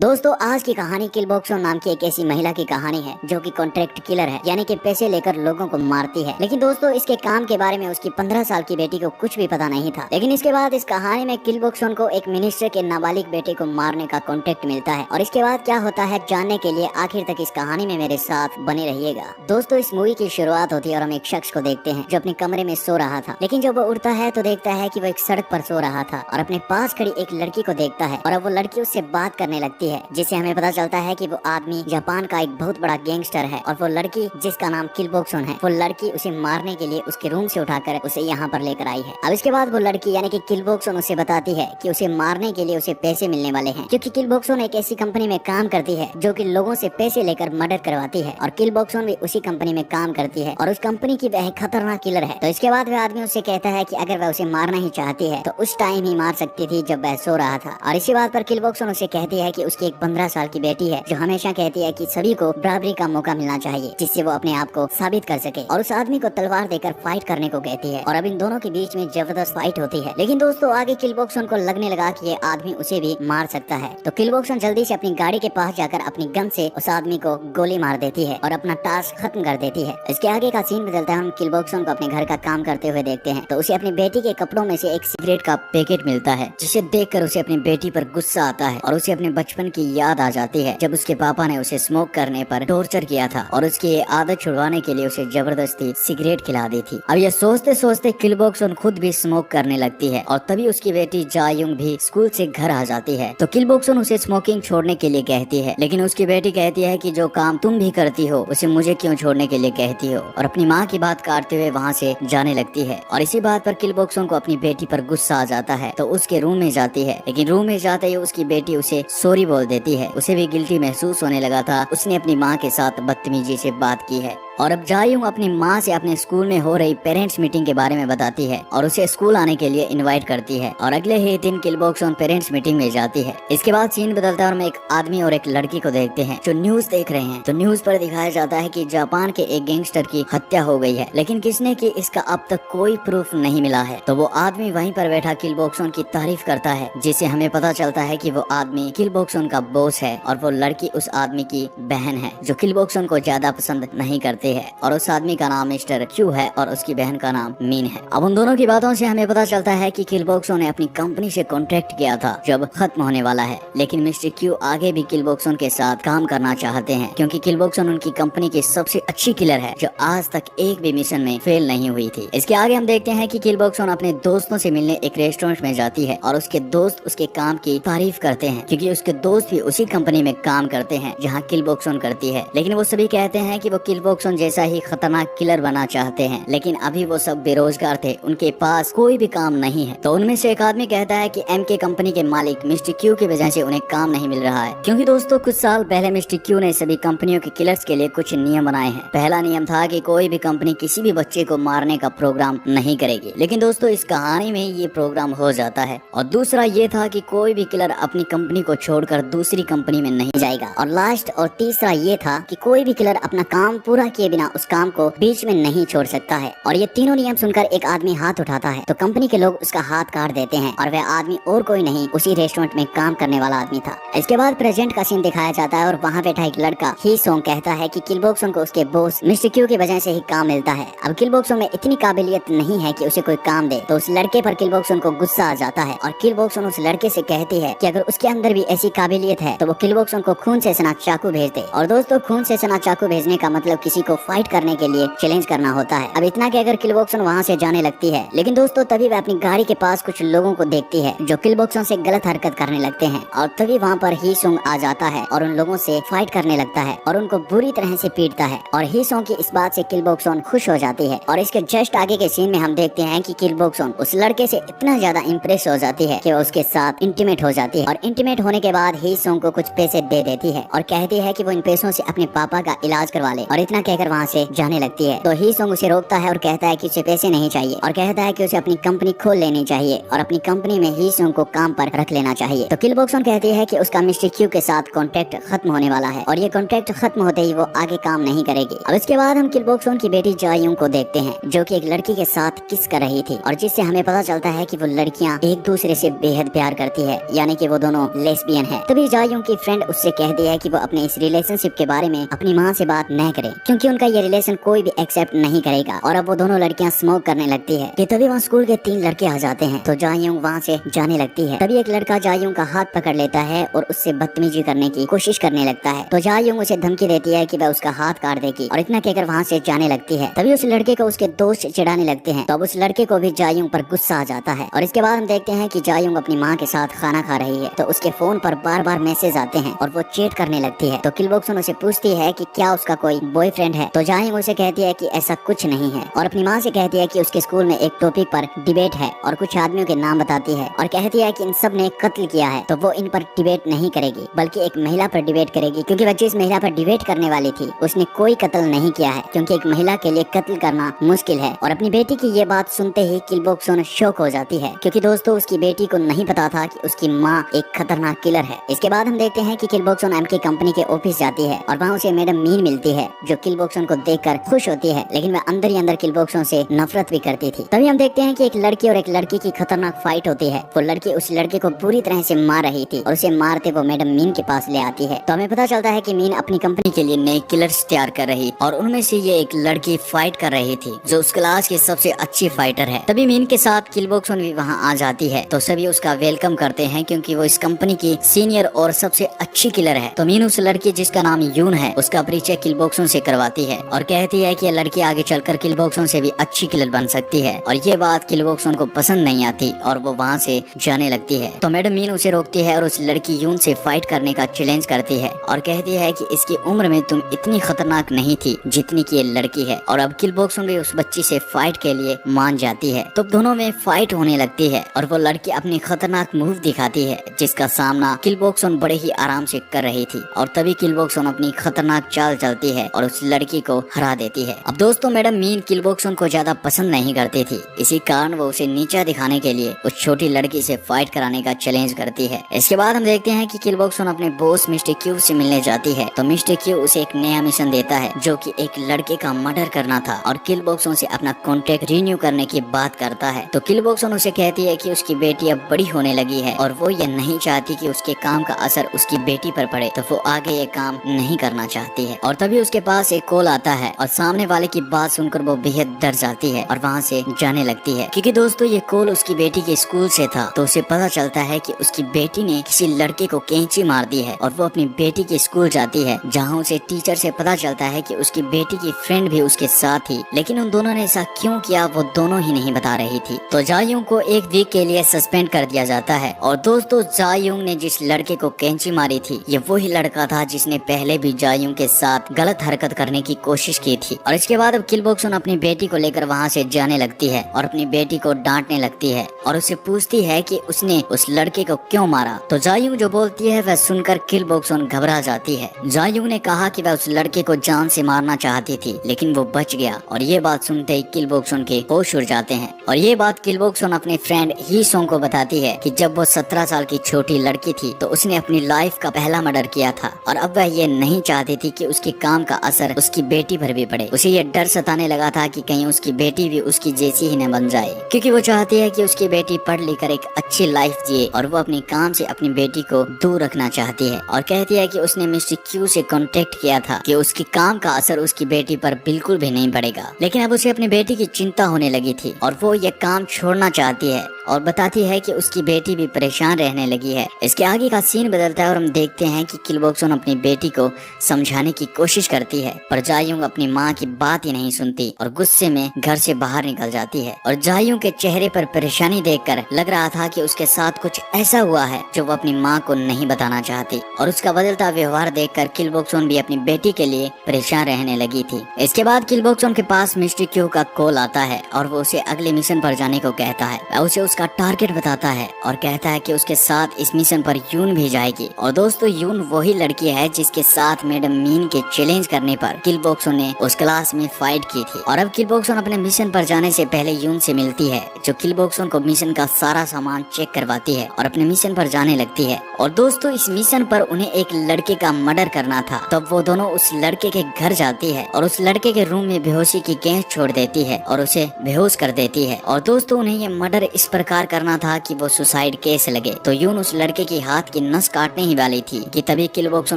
दोस्तों आज की कहानी किल बॉक्सो नाम की एक ऐसी महिला की कहानी है जो कि कॉन्ट्रैक्ट किलर है, यानी कि पैसे लेकर लोगों को मारती है। लेकिन दोस्तों इसके काम के बारे में उसकी 15 साल की बेटी को कुछ भी पता नहीं था। लेकिन इसके बाद इस कहानी में किल बॉक्सो को एक मिनिस्टर के नाबालिग बेटे को मारने का कॉन्ट्रैक्ट मिलता है। और इसके बाद क्या होता है जानने के लिए आखिर तक इस कहानी में मेरे साथ बने रहिएगा। दोस्तों इस मूवी की शुरुआत होती है और हम एक शख्स को देखते हैं जो अपने कमरे में सो रहा था। लेकिन जब वो उठता है तो देखता है कि वो एक सड़क पर सो रहा था और अपने पास खड़ी एक लड़की को देखता है और अब वो लड़की उससे बात करने लगती है, जिससे हमें पता चलता है कि वो आदमी जापान का एक बहुत बड़ा गैंगस्टर है और वो लड़की जिसका नाम किल बॉक्सो है, वो लड़की उसे मारने के लिए उसके रूम से उठाकर उसे यहाँ पर लेकर आई है। अब इसके बाद वो लड़की यानी कि किल बॉक्सो उसे बताती है कि उसे मारने के लिए उसे पैसे मिलने वाले हैं, क्योंकि किल बॉक्सो एक ऐसी कंपनी में काम करती है जो कि लोगों से पैसे लेकर मर्डर करवाती है और किल बॉक्सो भी उसी कंपनी में काम करती है और उस कंपनी की वह खतरनाक किलर है। तो इसके बाद वह आदमी उससे कहता है कि अगर वह उसे मारना ही चाहती है तो उस टाइम ही मार सकती थी जब वह सो रहा था। और इसी बात पर किल बॉक्सो उसे कहती है कि उसकी एक 15 साल की बेटी है जो हमेशा कहती है कि सभी को बराबरी का मौका मिलना चाहिए, जिससे वो अपने आप को साबित कर सके, और उस आदमी को तलवार देकर फाइट करने को कहती है। और अब इन दोनों के बीच में जबरदस्त फाइट होती है। लेकिन दोस्तों आगे किल बॉक्सो को लगने लगा कि ये आदमी उसे भी मार सकता है, तो किल बॉक्सो जल्दी से अपनी गाड़ी के पास जाकर अपनी गन से उस आदमी को गोली मार देती है और अपना टास्क खत्म कर देती है। इसके आगे का सीन बदलता है, हम किल बॉक्सो को अपने घर का काम करते हुए देखते हैं। तो उसे अपनी बेटी के कपड़ों में से एक सिगरेट का पैकेट मिलता है, जिसे देखकर उसे अपनी बेटी पर गुस्सा आता है और उसे अपने बचपन की याद आ जाती है जब उसके पापा ने उसे स्मोक करने पर टॉर्चर किया था और उसकी ये आदत छुड़वाने के लिए उसे जबरदस्ती सिगरेट खिला दी थी। अब ये सोचते सोचते किल बॉक्सो खुद भी स्मोक करने लगती है और तभी उसकी बेटी जायुंग भी स्कूल से घर आ जाती है। तो किल बॉक्सो उसे स्मोकिंग छोड़ने के लिए कहती है, लेकिन उसकी बेटी कहती है कि जो काम तुम भी करती हो उसे मुझे क्यों छोड़ने के लिए कहती हो, और अपनी माँ की बात काटते हुए वहाँ से जाने लगती है। और इसी बात पर किल बॉक्सो को अपनी बेटी पर गुस्सा आ जाता है तो उसके रूम में जाती है, लेकिन रूम में जाते ही उसकी बेटी उसे सॉरी बोल देती है। उसे भी गिल्टी महसूस होने लगा था, उसने अपनी माँ के साथ बदतमीजी से बात की है। और अब जायुंग अपनी माँ से अपने स्कूल में हो रही पेरेंट्स मीटिंग के बारे में बताती है और उसे स्कूल आने के लिए इनवाइट करती है। और अगले ही दिन किल बॉक्सो पेरेंट्स मीटिंग में जाती है। इसके बाद सीन बदलता है और हम एक आदमी और एक लड़की को देखते हैं जो न्यूज देख रहे हैं। तो न्यूज पर दिखाया जाता है कि जापान के एक गैंगस्टर की हत्या हो गई है, लेकिन किसने की इसका अब तक कोई प्रूफ नहीं मिला है। तो वो आदमी वहीं पर बैठा किल बॉक्सो की तारीफ करता है, जिससे हमें पता चलता है कि वो आदमी किल बॉक्सो का बॉस है और वो लड़की उस आदमी की बहन है जो किल बॉक्सो को ज्यादा पसंद नहीं करते है। और उस आदमी का नाम मिस्टर क्यू है और उसकी बहन का नाम मीन है। अब उन दोनों की बातों से हमें पता चलता है कि किल बॉक्सो ने अपनी कंपनी से कॉन्ट्रैक्ट किया था जो अब खत्म होने वाला है, लेकिन मिस्टर क्यू आगे भी किल बॉक्सो के साथ काम करना चाहते हैं, क्योंकि किल बॉक्सो उनकी कंपनी की सबसे अच्छी किलर है जो आज तक एक भी मिशन में फेल नहीं हुई थी। इसके आगे हम देखते हैं कि किल बॉक्सो अपने दोस्तों से मिलने एक रेस्टोरेंट में जाती है और उसके दोस्त उसके काम की तारीफ करते हैं, क्योंकि उसके दोस्त भी उसी कंपनी में काम करते हैं जहाँ किल बॉक्सो करती है। लेकिन वो सभी कहते हैं कि वो किल बॉक्सो जैसा ही खतरनाक किलर बना चाहते हैं, लेकिन अभी वो सब बेरोजगार थे, उनके पास कोई भी काम नहीं है। तो उनमें से एक आदमी कहता है कि एमके कंपनी के मालिक मिस्टर क्यू की वजह से उन्हें काम नहीं मिल रहा है, क्योंकि दोस्तों कुछ साल पहले मिस्टर क्यू ने सभी कंपनियों के किलर्स के लिए कुछ नियम बनाए हैं। पहला नियम था कि कोई भी कंपनी किसी भी बच्चे को मारने का प्रोग्राम नहीं करेगी, लेकिन दोस्तों इस कहानी में ये प्रोग्राम हो जाता है। और दूसरा ये था कि कोई भी किलर अपनी कंपनी को छोड़कर दूसरी कंपनी में नहीं जाएगा। और लास्ट और तीसरा ये था कि कोई भी किलर अपना काम पूरा किए बिना उस काम को बीच में नहीं छोड़ सकता है। और ये तीनों नियम सुनकर एक आदमी हाथ उठाता है तो कंपनी के लोग उसका हाथ काट देते हैं और वह आदमी और कोई नहीं उसी रेस्टोरेंट में काम करने वाला आदमी था। इसके बाद प्रेजेंट का सीन दिखाया जाता है और वहाँ बैठा एक लड़का ही सोंग कहता है कि किल बॉक्सो को उसके बॉस मिस्टर क्यू की वजह से ही काम मिलता है। अब किल बॉक्सो में इतनी काबिलियत नहीं है कि उसे कोई काम दे, तो उस लड़के पर किल बॉक्सो को गुस्सा आ जाता है और किल बॉक्सो उस लड़के से कहती है कि अगर उसके अंदर भी ऐसी काबिलियत है तो वो किल बॉक्सो को खून से सना चाकू भेज दे। और दोस्तों खून से सना चाकू भेजने का मतलब किसी को फाइट करने के लिए चैलेंज करना होता है। अब इतना कहकर किल बॉक्सो वहाँ से जाने लगती है, लेकिन दोस्तों तभी वह अपनी गाड़ी के पास कुछ लोगों को देखती है जो किल बॉक्सो से गलत हरकत करने लगते हैं। और तभी वहाँ पर ही सोंग आ जाता है और उन लोगों से फाइट करने लगता है और उनको बुरी तरह से पीटता है। और ही सोंग की इस बात से किल बॉक्सो खुश हो जाती है। और इसके जस्ट आगे के सीन में हम देखते हैं कि किल बॉक्सो उस लड़के से इतना ज्यादा इम्प्रेस हो जाती है कि वो उसके साथ इंटीमेट हो जाती है। और इंटीमेट होने के बाद ही सोंग को कुछ पैसे दे देती है और कहती है कि वो इन पैसों से अपने पापा का इलाज करवा ले। और इतना कहकर कहकर वहाँ से जाने लगती है। तो ही सोंग उसे रोकता है और कहता है कि उसे पैसे नहीं चाहिए और कहता है कि उसे अपनी कंपनी खोल लेनी चाहिए और अपनी कंपनी में ही सोंग को काम पर रख लेना चाहिए। तो किल बॉक सोन कहती है कि उसका मिस्टर क्यू के साथ कॉन्ट्रैक्ट खत्म होने वाला है और ये कॉन्ट्रैक्ट खत्म होते ही वो आगे काम नहीं करेगी। अब इसके बाद हम किल बॉक सोन की बेटी जा यूंग को देखते हैं, जो कि एक लड़की के साथ किस कर रही थी और जिससे हमें पता चलता है कि वो लड़कियां एक दूसरे से बेहद प्यार करती है, यानी कि वो दोनों लेस्बियन है। तभी जा यूंग की फ्रेंड उससे कहती है कि वो अपने इस रिलेशनशिप के बारे में अपनी माँ से बात न करे, क्योंकि उनका ये रिलेशन कोई भी एक्सेप्ट नहीं करेगा। और अब वो दोनों लड़कियां स्मोक करने लगती है कि तभी वहाँ स्कूल के 3 लड़के आ जाते हैं। तो जा यूंग वहाँ से जाने लगती है। तभी एक लड़का जा यूंग का हाथ पकड़ लेता है और उससे बदतमीजी करने की कोशिश करने लगता है। तो जा यूंग उसे धमकी देती है कि वह उसका हाथ काट देगी और इतना कहकर वहाँ से जाने लगती है। तभी उस लड़के को उसके दोस्त चिढ़ाने लगते हैं। तो अब उस लड़के को भी जा यूंग पर गुस्सा आ जाता है। और इसके बाद हम देखते हैं कि जा यूंग अपनी माँ के साथ खाना खा रही है। तो उसके फोन पर बार बार मैसेज आते हैं और वो चैट करने लगती है। तो किल बॉक सोन उसे पूछती है कि क्या उसका कोई बॉयफ्रेंड है। तो जा यूंग उसे कहती है कि ऐसा कुछ नहीं है और अपनी माँ से कहती है कि उसके स्कूल में एक टॉपिक पर डिबेट है और कुछ आदमियों के नाम बताती है और कहती है कि इन सब ने कत्ल किया है, तो वो इन पर डिबेट नहीं करेगी बल्कि एक महिला पर डिबेट करेगी, क्योंकि वह जिस महिला पर डिबेट करने वाली थी उसने कोई कत्ल नहीं किया है, क्योंकि एक महिला के लिए कत्ल करना मुश्किल है। और अपनी बेटी की ये बात सुनते ही किल बॉक सोन शॉक हो जाती है, क्योंकि दोस्तों उसकी बेटी को नहीं पता था कि उसकी माँ एक खतरनाक किलर है। इसके बाद हम देखते हैं कि किल बॉक सोन एमके कंपनी के ऑफिस जाती है और वहाँ उसे मैडम मीन मिलती है, जो किल बॉक सोन को देखकर खुश होती है, लेकिन वह अंदर ही अंदर किल बॉक सोन से नफरत भी करती थी। तभी हम देखते हैं कि एक लड़की और एक लड़की की खतरनाक फाइट होती है। वो लड़की उस लड़के को पूरी तरह से मार रही थी और उसे मारते वो मैडम मीन के पास ले आती है। तो हमें पता चलता है कि मीन अपनी कंपनी के लिए नए किलर्स तैयार कर रही और उनमें से ये एक लड़की फाइट कर रही थी जो उस क्लास की सबसे अच्छी फाइटर है। तभी मीन के साथ किल बॉक सोन भी वहाँ आ जाती है। तो सभी उसका वेलकम करते हैं, क्योंकि वो इस कंपनी की सीनियर और सबसे अच्छी किलर है। तो मीन उस लड़की जिसका नाम यून है उसका परिचय किल बॉक सोन से करवाती है और कहती है कि यह लड़की आगे चलकर किल बॉक सोन से भी अच्छी किलर बन सकती है। और ये बात किल बॉक सोन को पसंद नहीं आती और वो वहाँ से जाने लगती है। तो मैडम मीन उसे रोकती है और उस लड़की यून से फाइट करने का चैलेंज करती है और कहती है कि इसकी उम्र में तुम इतनी खतरनाक नहीं थी जितनी की ये लड़की है। और अब किल बॉक सोन भी उस बच्ची से फाइट के लिए मान जाती है। तो दोनों में फाइट होने लगती है और वो लड़की अपनी खतरनाक मूव दिखाती है, जिसका सामना किल बॉक सोन बड़े ही आराम से कर रही थी। और तभी किल बॉक सोन अपनी खतरनाक चाल चलती है और उस लड़की को हरा देती है। अब दोस्तों मैडम मीन किल बॉक सोन को ज्यादा पसंद नहीं करती थी, इसी कारण वो उसे नीचा दिखाने के लिए उस छोटी लड़की से फाइट कराने का चैलेंज करती है। इसके बाद हम देखते हैं कि किल बॉक सोन अपने बॉस मिस्टर क्यू से मिलने जाती है। तो मिस्टर क्यू उसे एक नया मिशन देता है, जो कि एक लड़के का मर्डर करना था और किल बॉक सोन से अपना कॉन्ट्रैक्ट रिन्यू करने की बात करता है। तो किल बॉक सोन उसे कहती है कि उसकी बेटी अब बड़ी होने लगी है और वो ये नहीं चाहती कि उसके काम का असर उसकी बेटी पर पड़े, तो वो आगे ये काम नहीं करना चाहती है। और तभी उसके पास एक कॉल आता है और सामने वाले की बात सुनकर वो बेहद डर जाती है और वहाँ से जाने लगती है, क्योंकि दोस्तों ये कॉल उसकी बेटी के स्कूल से था। तो उसे पता चलता है कि उसकी बेटी ने किसी लड़के को कैंची मार दी है और वो अपनी बेटी के स्कूल जाती है, जहाँ उसे टीचर से पता चलता है कि उसकी बेटी की फ्रेंड भी उसके साथ थी, लेकिन उन दोनों ने ऐसा क्यों किया वो दोनों ही नहीं बता रही थी। तो जा यूंग को 1 वीक के लिए सस्पेंड कर दिया जाता है। और दोस्तों जा यूंग ने जिस लड़के को कैंची मारी थी ये वही लड़का था जिसने पहले भी जा यूंग के साथ गलत हरकत करने की कोशिश की थी। और इसके बाद अब किल बॉक सोन अपनी बेटी को लेकर वहाँ से जाने लगती है और अपनी बेटी को डांटने लगती है और उसे पूछती है कि उसने उस लड़के को क्यों मारा। तो जा यूंग जो बोलती है वह सुनकर किल बॉक सोन घबरा जाती है। जा यूंग ने कहा कि वह उस लड़के को जान से मारना चाहती थी, लेकिन वो बच गया। और ये बात सुनते ही किल बॉक सोन के होश उड़ जाते हैं। और ये बात किल बॉक सोन अपने फ्रेंड ही सोंग को बताती है कि जब वो 17 साल की छोटी लड़की थी तो उसने अपनी लाइफ का पहला मर्डर किया था और अब वह ये नहीं चाहती थी कि उसके काम का असर उसकी बेटी पर भी पड़े। उसे ये डर सताने लगा था कि कहीं उसकी बेटी भी उसकी जैसी ही न बन जाए, क्योंकि वो चाहती है कि उसकी बेटी पढ़ लिख कर एक अच्छी लाइफ जिए और वो अपने काम से अपनी बेटी को दूर रखना चाहती है। और कहती है कि उसने मिस्टर क्यू से कांटेक्ट किया था कि उसके काम का असर उसकी बेटी पर बिल्कुल भी नहीं पड़ेगा, लेकिन अब उसे अपनी बेटी की चिंता होने लगी थी और वो ये काम छोड़ना चाहती है और बताती है कि उसकी बेटी भी परेशान रहने लगी है। इसके आगे का सीन बदलता है और हम देखते हैं कि किल बॉक सोन अपनी बेटी को समझाने की कोशिश करती है, पर जा यूंग अपनी माँ की बात ही नहीं सुनती और गुस्से में घर से बाहर निकल जाती है। और जा यूंग के चेहरे पर परेशानी देखकर लग रहा था कि उसके साथ कुछ ऐसा हुआ है जो वो अपनी माँ को नहीं बताना चाहती। और उसका बदलता व्यवहार देखकर किल बॉक सोन भी अपनी बेटी के लिए परेशान रहने लगी थी। इसके बाद किल बॉक सोन के पास मिस्टर क्यू का कॉल आता है और वो उसे अगले मिशन पर जाने को कहता है। उसे उसका टारगेट बताता है और कहता है कि उसके साथ इस मिशन पर यून भी जाएगी। और दोस्तों यून वही लड़की है जिसके साथ मैडम मीन के चैलेंज करने पर किल बॉक्सो ने उस क्लास में फाइट की थी। और अब किल बॉक्सो अपने मिशन पर जाने से पहले यून से मिलती है, जो किल बॉक्सो को मिशन का सारा सामान चेक करवाती है और अपने मिशन पर जाने लगती है। और दोस्तों इस मिशन पर उन्हें एक लड़के का मर्डर करना था। तब वो दोनों उस लड़के के घर जाती है और उस लड़के के रूम में बेहोशी की गैस छोड़ देती है और उसे बेहोश कर देती है। और दोस्तों उन्हें ये मर्डर इस प्रकार करना था कि वो सुसाइड केस लगे। तो यून उस लड़के की हाथ की नस काटने ही वाली थी कि तभी किल बॉक्सो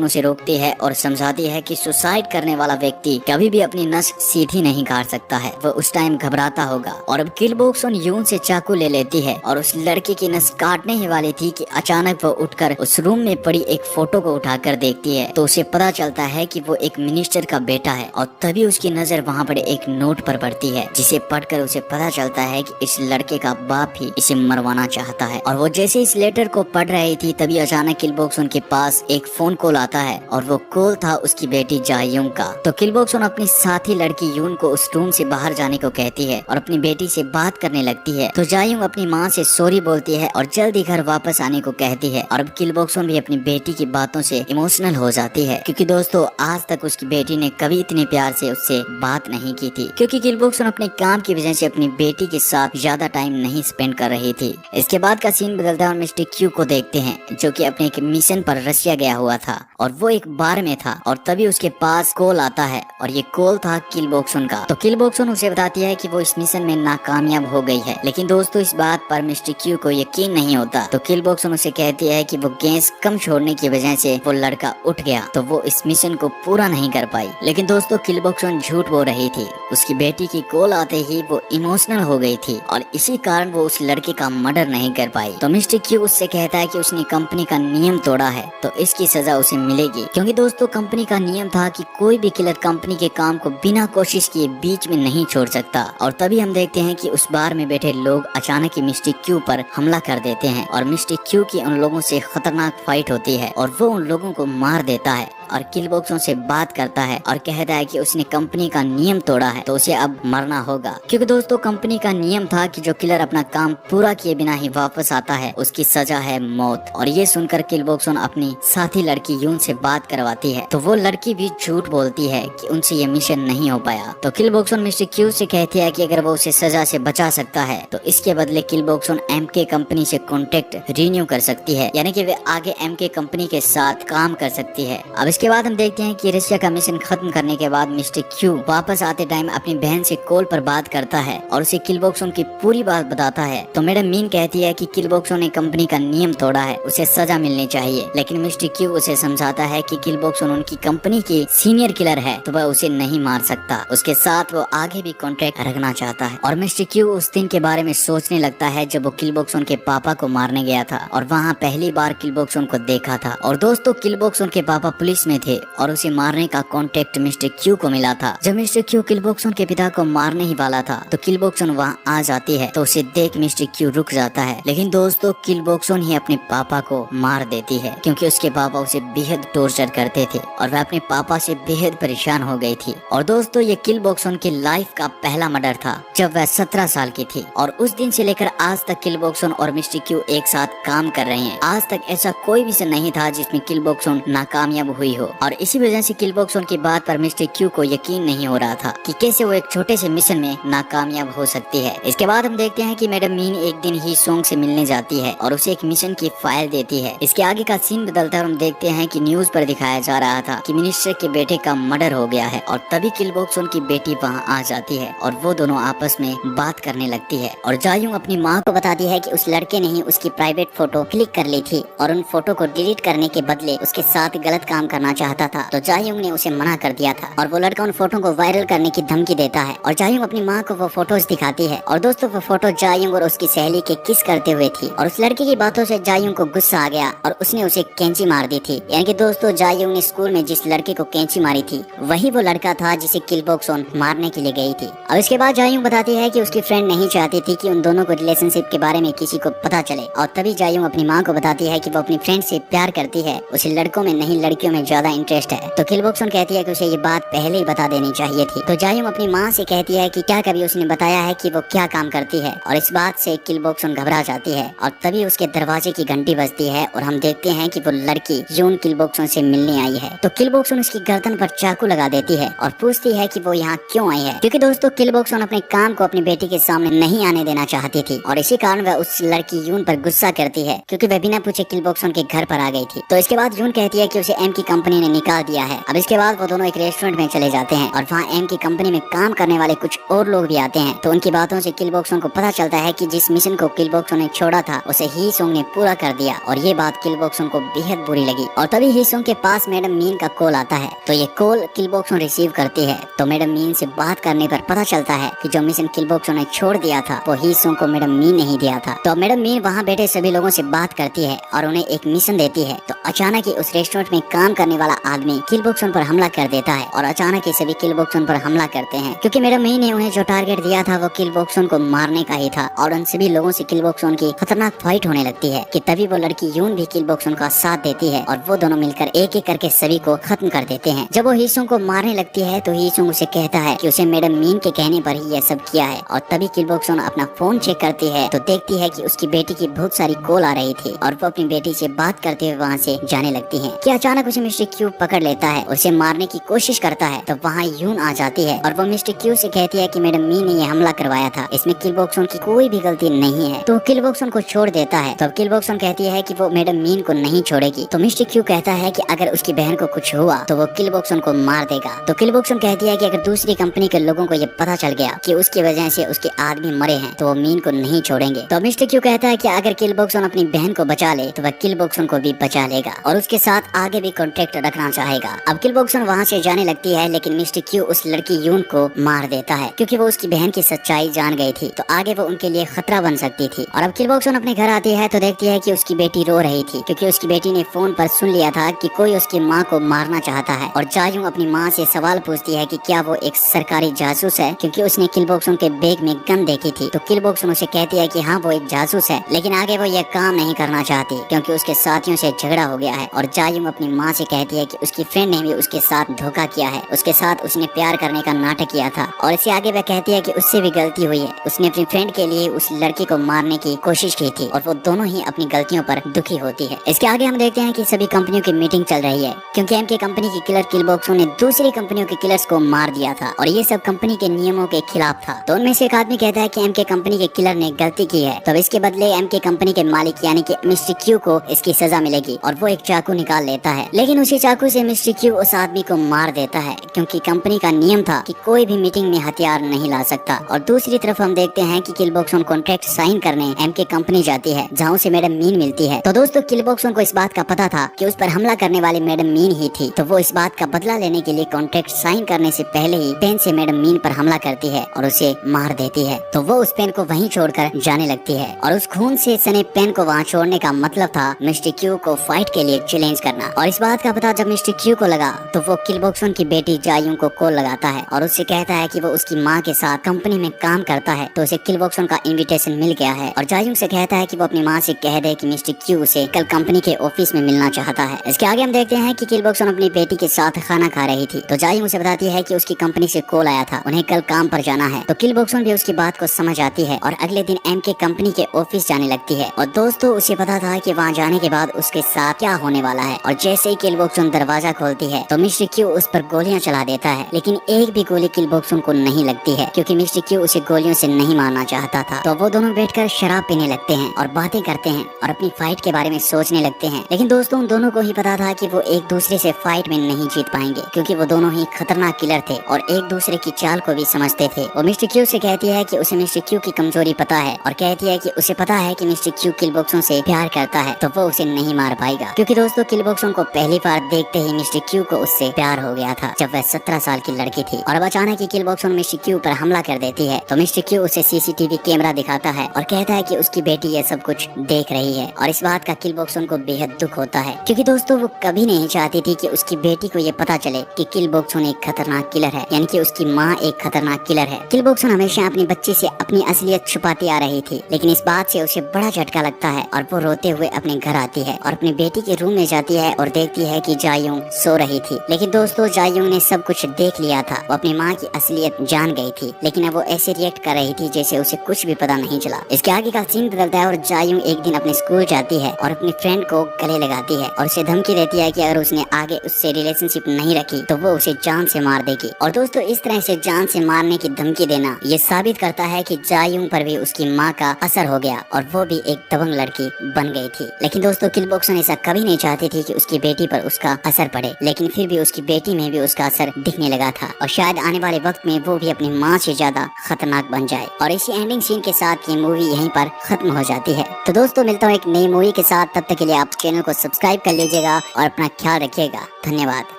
उसे रोकती है और समझाती है कि सुसाइड करने वाला व्यक्ति कभी भी अपनी नस सीधी नहीं काट सकता है, वो उस टाइम घबराता होगा। और अब किल बॉक्सो यून से चाकू ले लेती है और उस लड़के की नस काटने ही वाली थी कि अचानक वो उठकर उस रूम में पड़ी एक फोटो को उठाकर देखती है। तो उसे पता चलता है कि वो एक मिनिस्टर का बेटा है। और तभी उसकी नजर वहाँ पड़े एक नोट पर पड़ती है, जिसे पढ़कर उसे पता चलता है कि इस लड़के का बाप ही इसे मरवाना चाहता है। और वो जैसे इस लेटर को पढ़ रही थी तभी अचानक किल बॉक्सो के पास एक फोन कॉल आता है और वो कॉल था उसकी बेटी जायूंग का। तो किल बॉक्सो अपनी साथी लड़की यून को उस रूम से बाहर जाने को कहती है और अपनी बेटी से बात करने लगती है। तो जायूंग अपनी माँ से सॉरी बोलती है और जल्दी घर वापस आने को कहती है। और अब किल बॉक्सो भी अपनी बेटी की बातों से इमोशनल हो जाती है, क्योंकि दोस्तों आज तक उसकी बेटी ने कभी इतने प्यार से उससे बात नहीं की थी, क्योंकि किल बॉक्सो अपने काम की वजह से अपनी बेटी के साथ ज्यादा टाइम नहीं स्पेंड कर रही थी। इसके बाद का सीन बदलता है और मिस्टर क्यू को देखते हैं, जो कि अपने एक मिशन पर रशिया गया हुआ था और वो एक बार में था। और तभी उसके पास कॉल आता है और ये कॉल था किल बॉक्सो का। तो किल बॉक्सो उसे बताती है कि वो इस मिशन में नाकामयाब हो गई है। लेकिन दोस्तों इस बात पर मिस्टर क्यू को यकीन नहीं होता। तो किल बॉक्सो उसे कहती है कि वो गैस कम छोड़ने की वजह से वो लड़का उठ गया, तो वो इस मिशन को पूरा नहीं कर पाई। लेकिन दोस्तों किल बॉक्सो झूठ बोल रही थी। उसकी बेटी की कॉल आते ही वो इमोशनल हो गई थी और इसी कारण वो उस लड़के का मर्डर नहीं कर पाई। तो मिस्टर क्यू उससे कहता है कि उसने कंपनी का नियम तोड़ा है तो इसकी सजा उसे मिलेगी, क्योंकि दोस्तों कंपनी का नियम था कि कोई भी किलर कंपनी के काम को बिना कोशिश किए बीच में नहीं छोड़ सकता। और तभी हम देखते हैं कि उस बार में बैठे लोग अचानक ही मिस्टर क्यू पर हमला कर देते हैं और मिस्टर क्यू की उन लोगों से खतरनाक फाइट होती है और वो उन लोगों को मार देता है और किल बॉक्सो से बात करता है और कहता है कि उसने कंपनी का नियम तोड़ा है तो उसे अब मरना होगा, क्योंकि दोस्तों कंपनी का नियम था कि जो किलर अपना काम पूरा किए बिना ही वापस आता है उसकी सजा है मौत। और ये सुनकर किल बॉक्सो अपनी साथी लड़की यून से बात करवाती है, तो वो लड़की भी झूठ बोलती है कि उनसे ये मिशन नहीं हो पाया। तो किल बॉक्सो मिस्टर क्यू से कहती है कि अगर वो उसे सजा से बचा सकता है तो इसके बदले किल बॉक्सो एमके कंपनी से कॉन्ट्रैक्ट रिन्यू कर सकती है, यानी कि वे आगे एमके कंपनी के साथ काम कर सकती है। अब इसके बाद हम देखते हैं कि रशिया का मिशन खत्म करने के बाद मिस्टर क्यू वापस आते टाइम अपनी बहन से कॉल पर बात करता है और उसे किल बॉक्सो की पूरी बात बताता है। तो मैडम मीन कहती है कि किल बॉक्सो ने कंपनी का नियम तोड़ा है, उसे सजा मिलनी चाहिए। लेकिन मिस्टर क्यू उसे समझाता है कि किल बॉक्सो उनकी कंपनी की सीनियर किलर है तो वह उसे नहीं मार सकता, उसके साथ वो आगे भी कॉन्ट्रैक्ट रखना चाहता है। और मिस्टर क्यू उस दिन के बारे में सोचने लगता है जब वो किल बॉक्सो के पापा को मारने गया था और वहाँ पहली बार किल बॉक्सो को देखा था। और दोस्तों किल बॉक्सो के पापा पुलिस में थे और उसे मारने का कॉन्ट्रैक्ट मिस्टर क्यू को मिला था। जब मिस्टर क्यू किल बॉक्सो के पिता को मारने ही वाला था तो किल बॉक्सो वहाँ आ जाती है, तो उसे देख मिस्टर क्यू रुक जाता है। लेकिन दोस्तों किल बॉक्सो ही अपने पापा को मार देती है, क्योंकि उसके पापा उसे बेहद टॉर्चर करते थे और वह अपने पापा से बेहद परेशान हो गई थी। और दोस्तों ये किल बॉक्सो की लाइफ का पहला मर्डर था जब वह 17 साल की थी। और उस दिन से लेकर आज तक किल बॉक्सो और मिस्टर क्यू एक साथ काम कर रहे हैं। आज तक ऐसा कोई मिशन नहीं था जिसमें किल बॉक्सो नाकामयाब हुई हो। और इसी वजह से किल बॉक्सो की बात पर मिस्टर क्यू को यकीन नहीं हो रहा था कि कैसे वो एक छोटे से मिशन में नाकामयाब हो सकती है। इसके बाद हम देखते हैं कि मैडम मीन एक दिन ही सोंग से मिलने जाती है और उसे एक मिशन की फाइल देती है। इसके आगे का सीन बदलता है और हम देखते हैं कि न्यूज पर दिखाया जा रहा था कि मिनिस्टर के बेटे का मर्डर हो गया है। और तभी किल बॉक्सो की बेटी वहाँ आ जाती है और वो दोनों आपस में बात करने लगती है। और जायूंग अपनी माँ को बताती है कि उस लड़के ने ही उसकी प्राइवेट फोटो क्लिक कर ली थी और उन फोटो को डिलीट करने के बदले उसके साथ गलत काम करना चाहता था। तो जायूंग ने उसे मना कर दिया था और वो लड़का उन फोटो को वायरल करने की धमकी देता है और जायूंग अपनी माँ को वो फोटोज दिखाती है। और दोस्तों वो फोटो जायूंग और उसकी सहेली के किस करते हुए थी और उस लड़के की बातों से जायूंग को गुस्सा आ गया और उसने उसे कैंची मार दी थी। यानी कि दोस्तों जायूंग ने स्कूल में जिस लड़के को कैंची मारी थी वही वो लड़का था जिसे किल बॉक्सो मारने के लिए गई थी। और इसके बाद जायूंग बताती है कि उसकी फ्रेंड नहीं चाहती थी कि उन दोनों को रिलेशनशिप के बारे में किसी को पता चले। और तभी जायूंग अपनी माँ को बताती है कि वो अपनी फ्रेंड से प्यार करती है, उसे लड़कों में नहीं लड़कियों में ज्यादा इंटरेस्ट है। तो किल बॉक्सन कहती है कि उसे ये बात पहले ही बता देनी चाहिए थी। तो जायुंग अपनी माँ से कहती है कि क्या कभी उसने बताया है कि वो क्या काम करती है, और इस बात से किल बॉक्सन घबरा जाती है। और तभी उसके दरवाजे की घंटी बजती है और हम देखते हैं कि वो लड़की यून किल बॉक्सन से मिलने आई है। तो किल बॉक्सन उसकी गर्दन पर चाकू लगा देती है और पूछती है कि वो यहाँ क्यों आई है, क्योंकि दोस्तों किल बॉक्सन अपने काम को अपनी बेटी के सामने नहीं आने देना चाहती थी, और इसी कारण वह उस लड़की यून पर गुस्सा करती है, क्योंकि वह बिना पूछे किल बॉक्सन के घर पर आ गई थी। तो इसके बाद यून कहती है कि उसे एम की कंपनी ने निकाल दिया है। अब इसके बाद वो दोनों एक रेस्टोरेंट में चले जाते हैं और वहाँ एम की कंपनी में काम करने वाले कुछ और लोग भी आते हैं। तो उनकी बातों से किल बॉक्सन को पता चलता है कि जिस मिशन को किल बॉक्सन ने छोड़ा था उसे ही सोंग ने पूरा कर दिया, और ये बात किल बॉक्सन को बेहद बुरी लगी। और तभी ही सोंग के पास मैडम मीन का कॉल आता है। तो ये कॉल किल बॉक्सन रिसीव करती है। तो मैडम मीन से बात करने पर पता चलता है कि जो मिशन किल बॉक्सन ने छोड़ दिया था वो ही सोंग को मैडम मीन ने ही दिया था। तो मैडम मीन वहाँ बैठे सभी लोगों से बात करती है और उन्हें एक मिशन देती है। तो अचानक ही उस रेस्टोरेंट में काम करने वाला आदमी किल बॉक्सन पर हमला कर देता है, और अचानक ही सभी किल बॉक्सन पर हमला करते हैं, क्योंकि मैडम मीन ने उन्हें जो टारगेट दिया था वो किल बॉक्सन को मारने का ही था। और उन सभी लोगों से किल बॉक्सन की खतरनाक फाइट होने लगती है कि तभी वो लड़की यून भी किल बॉक्सन का साथ देती है और वो दोनों मिलकर एक एक करके सभी को खत्म कर देते हैं। जब वो हीसुंग को मारने लगती है तो हीसुंग उसे कहता है कि उसे मैडम मीन के कहने पर ही यह सब किया है। और तभी किल बॉक्सन अपना फोन चेक करती है तो देखती है कि उसकी बेटी की बहुत सारी कॉल आ रही थी, और वो अपनी बेटी से बात करते हुए वहाँ से जाने लगती है कि अचानक उसे मिस्टर क्यू पकड़ लेता है, उसे मारने की कोशिश करता है। तो वहाँ यून आ जाती है और वो मिस्टर क्यू से कहती है कि मैडम मीन ने ये हमला करवाया था, इसमें किल बॉक्सन की कोई भी गलती नहीं है। तो किल बॉक्सन को छोड़ देता है। तो किल बॉक्सन कहती है कि वो मैडम मीन को नहीं छोड़ेगी। तो मिस्टर क्यू कहता है कि अगर उसकी बहन को कुछ हुआ तो वो किल बॉक्सन को मार देगा। तो किल बॉक्सन कहती है कि अगर दूसरी कंपनी के लोगों को ये पता चल गया कि उसकी वजह से उसके आदमी मरे हैं तो वो मीन को नहीं छोड़ेंगे। तो मिस्टर क्यू कहता है कि अगर किल बॉक्सन अपनी बहन को बचा ले तो वह किल बॉक्सन को भी बचा लेगा और उसके साथ आगे भी कॉन्ट्रैक्ट रखना चाहेगा। अब किल बॉक्सन वहाँ से जाने लगती है, लेकिन मिस्टर क्यू उस लड़की यून को मार देता है, क्योंकि वो उसकी बहन की सच्चाई जान गई थी। तो आगे वो उनके लिए खतरा बन सकती थी। और अब किल बॉक्सन अपने घर आती है तो देखती है कि उसकी बेटी रो रही थी, क्योंकि उसकी बेटी ने फोन पर सुन लिया था कि कोई उसकी माँ को मारना चाहता है। और जायुंग अपनी माँ से सवाल पूछती है कि क्या वो एक सरकारी जासूस है, क्योंकि उसने किल बॉक्सन के बैग में गन देखी थी। तो किल बॉक्सन उसे कहती है कि हाँ वो एक जासूस है, लेकिन आगे वो ये काम नहीं करना चाहती क्योंकि उसके साथियों से झगड़ा हो गया है। और जायुंग अपनी माँ से कहती है कि उसकी फ्रेंड ने भी उसके साथ धोखा किया है, उसके साथ उसने प्यार करने का नाटक किया था। और इससे आगे वह कहती है कि उससे भी गलती हुई है, उसने अपनी फ्रेंड के लिए उस लड़की को मारने की कोशिश की थी, और वो दोनों ही अपनी गलतियों पर दुखी होती है। इसके आगे हम देखते हैं कि सभी कंपनियों की मीटिंग चल रही है, क्योंकि एम के कंपनी की किलर किल बॉक्सन ने दूसरी कंपनियों के किलर्स को मार दिया था, और ये सब कंपनी के नियमों के खिलाफ था। तो उनमें से एक आदमी कहता है कि एम के कंपनी के किलर ने गलती की है, तो इसके बदले एम के कंपनी के मालिक यानी कि मिस्टर क्यू को इसकी सजा मिलेगी। और वो एक चाकू निकाल लेता है, लेकिन उसी चाकू से मिस्टर क्यू उस आदमी को मार देता है, क्योंकि कंपनी का नियम था कि कोई भी मीटिंग में हथियार नहीं ला सकता। और दूसरी तरफ हम देखते हैं कि किल बॉक्सन कॉन्ट्रैक्ट साइन करने एम के कंपनी जाती है, जहाँ उसे मैडम मीन मिलती है। तो दोस्तों किल बॉक्सन को इस बात का पता था कि उस पर हमला करने वाली मैडम मीन ही थी, तो वो इस बात का बदला लेने के लिए कॉन्ट्रैक्ट साइन करने से पहले ही पेन से मैडम मीन पर हमला करती है और उसे मार देती है। तो वो उस पेन को वहीं छोड़कर जाने लगती है, और उस खून से सने पेन को वहाँ छोड़ने का मतलब था मिस्टर क्यू को फाइट के लिए चैलेंज करना। और इस बात का पता जब मिस्टर क्यू को लगा तो वो किल बॉक्सन की बेटी जायुंग को कॉल लगाता है और उससे कहता है कि वो उसकी माँ के साथ कंपनी में काम करता है, तो उसे किल बॉक्सन का इनविटेशन मिल गया है। और जायुंग से कहता है कि वो अपनी माँ से कह दे कि मिस्टर क्यू उसे कल कंपनी के ऑफिस में मिलना चाहता है। इसके आगे हम देखते हैं कि किल बॉक्सन अपनी बेटी के साथ खाना खा रही थी, तो जायुंग उसे बताती है कि उसकी कंपनी से कॉल आया था, उन्हें कल काम पर जाना है। तो किल बॉक्सन भी उसकी बात को समझ आती है और अगले दिन एम के कंपनी के ऑफिस जाने लगती है। और दोस्तों उसे पता था कि वहाँ जाने के बाद उसके साथ क्या होने वाला है। और जैसे ही किल बॉक्सन दरवाजा खोलती है तो मिस्टर क्यू उस पर गोलियां चला देता है, लेकिन एक भी गोली किल बॉक्सन को नहीं लगती है, क्योंकि मिस्टर क्यू उसे गोलियों से नहीं मारना चाहता था। तो वो दोनों बैठकर शराब पीने लगते हैं और बातें करते हैं और अपनी फाइट के बारे में सोचने लगते हैं। लेकिन दोस्तों उन दोनों को ही पता था कि वो एक दूसरे से फाइट में नहीं जीत पाएंगे, क्योंकि वो दोनों ही खतरनाक किलर थे और एक दूसरे की चाल को भी समझते थे। वो मिस्टर क्यू से कहती है कि उसे मिस्टर क्यू की कमजोरी पता है, और कहती है कि उसे पता है कि मिस्टर क्यू किल बॉक्सन से प्यार करता है, तो वो उसे नहीं मार पाएगा, क्योंकि दोस्तों किल बॉक्सन को पहली बार देखते ही मिस्टर क्यू को उससे प्यार हो गया था जब वह 17 साल की लड़की थी। और अब अचानक ही किल बॉक्सन मिस्टर क्यू पर हमला कर देती है, तो मिस्टर क्यू उसे सीसीटीवी कैमरा दिखाता है और कहता है कि उसकी बेटी ये सब कुछ देख रही है। और इस बात का किल बॉक्सन को बेहद दुख होता है, क्योंकि दोस्तों वो कभी नहीं चाहती थी कि उसकी बेटी को ये पता चले कि किल बॉक्सन एक खतरनाक किलर है, यानी कि उसकी माँ एक खतरनाक किलर है। किल बॉक्सन हमेशा अपनी बच्ची से अपनी असलियत छुपाती आ रही थी, लेकिन इस बात से उसे बड़ा झटका लगता है और वो रोते हुए अपने घर आती है और अपनी बेटी के रूम में जाती है और देखती है है कि जायूंग सो रही थी, लेकिन दोस्तों जायूंग ने सब कुछ देख लिया था। वो अपनी माँ की असलियत जान गई थी, लेकिन अब वो ऐसे रिएक्ट कर रही थी जैसे उसे कुछ भी पता नहीं चला। इसके आगे का सीन बदलता है और जायूंग एक दिन अपने स्कूल जाती है और अपनी फ्रेंड को गले लगाती है और उसे धमकी देती है कि अगर उसने आगे उससे रिलेशनशिप नहीं रखी तो वो उसे जान से मार देगी। और दोस्तों इस तरह से जान से मारने की धमकी देना ये साबित करता है कि जायूंग पर भी उसकी माँ का असर हो गया और वो भी एक दबंग लड़की बन गई थी। लेकिन दोस्तों किल बॉक्सन ऐसा कभी नहीं चाहती थी कि उसकी बेटी पर उसका असर पड़े, लेकिन फिर भी उसकी बेटी में भी उसका असर दिखने लगा था और शायद आने वाले वक्त में वो भी अपनी माँ से ज्यादा खतरनाक बन जाए। और इसी एंडिंग सीन के साथ ये मूवी यहीं पर खत्म हो जाती है। तो दोस्तों मिलता हूँ एक नई मूवी के साथ, तब तक के लिए आप चैनल को सब्सक्राइब कर लीजिएगा और अपना ख्याल रखिएगा। धन्यवाद।